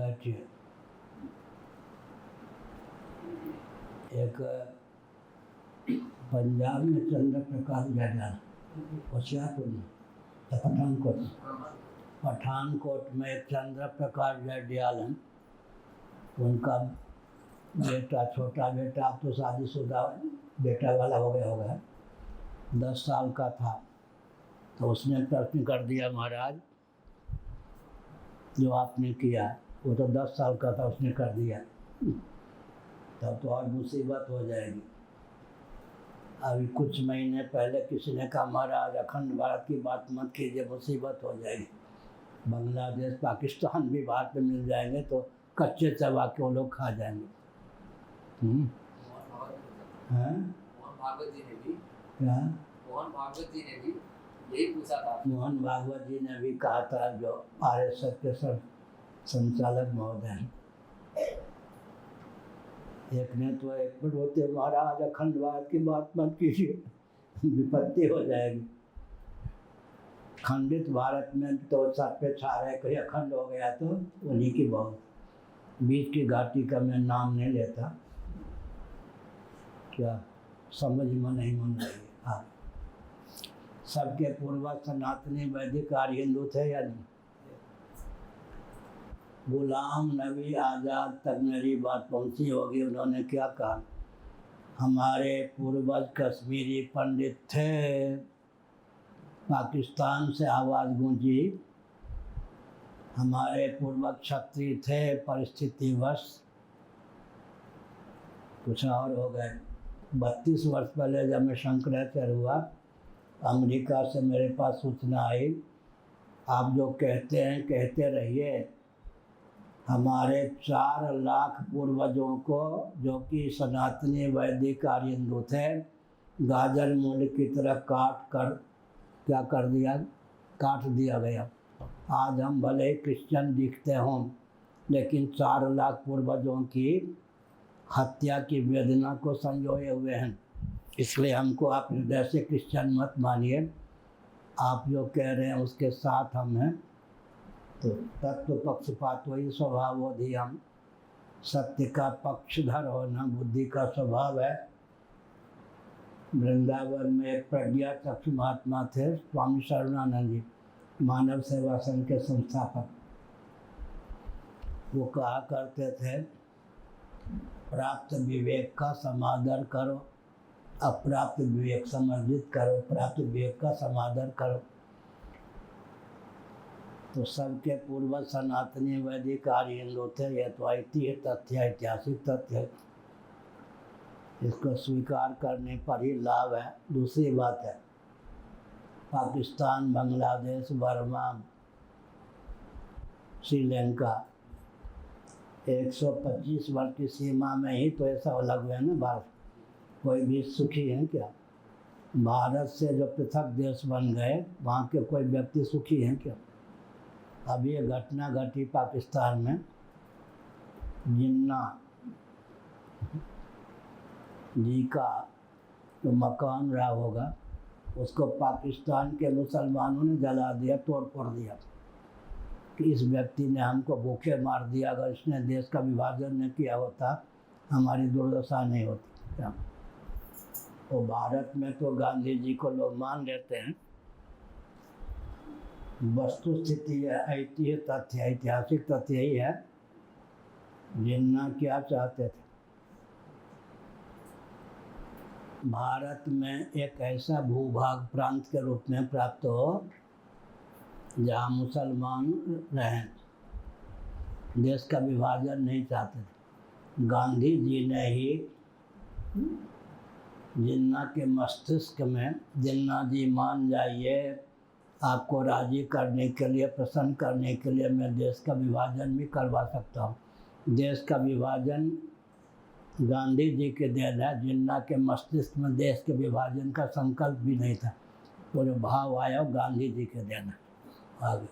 बैठिए। एक पंजाब में चंद्र प्रकाश जायजान होशियारपुर में पठानकोट में एक चंद्र प्रकाश जायजान हैं। उनका बेटा, छोटा बेटा, अब तो शादीशुदा बेटा वाला हो गया होगा, 10 साल का था। तो उसने प्रश्न कर दिया, महाराज जो आपने किया, वो तो 10 साल का था, उसने कर दिया, तब तो और मुसीबत हो जाएगी। अभी कुछ महीने पहले किसी ने कहा, महाराज अखंड भारत की बात मत कीजिए, मुसीबत हो जाएगी। बांग्लादेश, पाकिस्तान भी भारत में मिल जाएंगे तो कच्चे चबा के वो लोग खा जाएंगे। मोहन भागवत जी ने भी क्या? मोहन भागवत जी ने भी यही पूछा था। मोहन भागवत जी ने भी कहा था, जो RSS के संचालक महोदय हैं। एक ने तो एक मिनट होते, महाराज अखंड भारत की बात मत कीजिए, विपत्ति हो जाएगी। खंडित भारत में तो सब पे छा रहे, कहीं अखंड हो गया तो उन्हीं की बहुत। बीच की घाटी का मैं नाम नहीं लेता, क्या समझ में नहीं मन रही। हाँ, सबके पूर्वज सनातनी वैदिक आर्य हिंदू थे या नहीं? गुलाम नबी आज़ाद तक मेरी बात पहुंची होगी। उन्होंने क्या कहा, हमारे पूर्वज कश्मीरी पंडित थे, पाकिस्तान से आवाज़ गूंजी, हमारे पूर्वज क्षत्रिय थे, परिस्थितिवश कुछ और हो गए। 32 वर्ष पहले जब मैं शंकराचार्य हुआ, अमेरिका से मेरे पास सूचना आई, आप जो कहते हैं कहते रहिए, हमारे 4 लाख पूर्वजों को, जो कि सनातनी वैदिक आर्य हिंदू थे, गाजर मूल की तरह काट दिया गया। आज हम भले ही क्रिश्चियन दिखते हों, लेकिन 4 लाख पूर्वजों की हत्या की वेदना को संजोए हुए हैं। इसलिए हमको आप हृदय से क्रिश्चियन मत मानिए, आप जो कह रहे हैं उसके साथ हम हैं। तो तत्व पक्षपात वही स्वभाव हो धियम, सत्य का पक्षधर होना बुद्धि का स्वभाव है। वृंदावन में एक प्रज्ञा चक्षु महात्मा थे, स्वामी शरणानंद जी, मानव सेवा संघ के संस्थापक। वो कहा करते थे, प्राप्त विवेक का समादर करो, अप्राप्त विवेक समर्जित करो, प्राप्त विवेक का समादर करो। तो सबके पूर्वज सनातनी वैदिक आर्य हिंदू थे, यह तो ऐतिहासिक तथ्य है, ऐतिहासिक तथ्य है, इसको स्वीकार करने पर ही लाभ है। दूसरी बात है, पाकिस्तान, बांग्लादेश, बर्मा, श्रीलंका 125 वर्ष की सीमा में ही तो ऐसा अलग है ना भारत। कोई भी सुखी है क्या? भारत से जो पृथक देश बन गए, वहाँ के कोई व्यक्ति सुखी हैं क्या? अभी ये घटना घटी पाकिस्तान में, जिन्ना जी का जो मकान रहा होगा, उसको पाकिस्तान के मुसलमानों ने जला दिया, तोड़ फोड़ दिया कि इस व्यक्ति ने हमको भूखे मार दिया, अगर इसने देश का विभाजन नहीं किया होता हमारी दुर्दशा नहीं होती। क्या तो भारत में तो गांधी जी को लोग मान लेते हैं, वस्तु स्थिति है, ऐतिहासिक तथ्य यही है। जिन्ना क्या चाहते थे, भारत में एक ऐसा भूभाग प्रांत के रूप में प्राप्त हो जहाँ मुसलमान रहें, देश का विभाजन नहीं चाहते थे। गांधी जी ने ही जिन्ना के मस्तिष्क में, जिन्ना जी मान जाइए, आपको राजी करने के लिए, प्रसन्न करने के लिए मैं देश का विभाजन भी करवा सकता हूँ। देश का विभाजन गांधी जी के देन है, जिन्ना के मस्तिष्क में देश के विभाजन का संकल्प भी नहीं था। वो जो भाव आया वो गांधी जी के देन है। आगे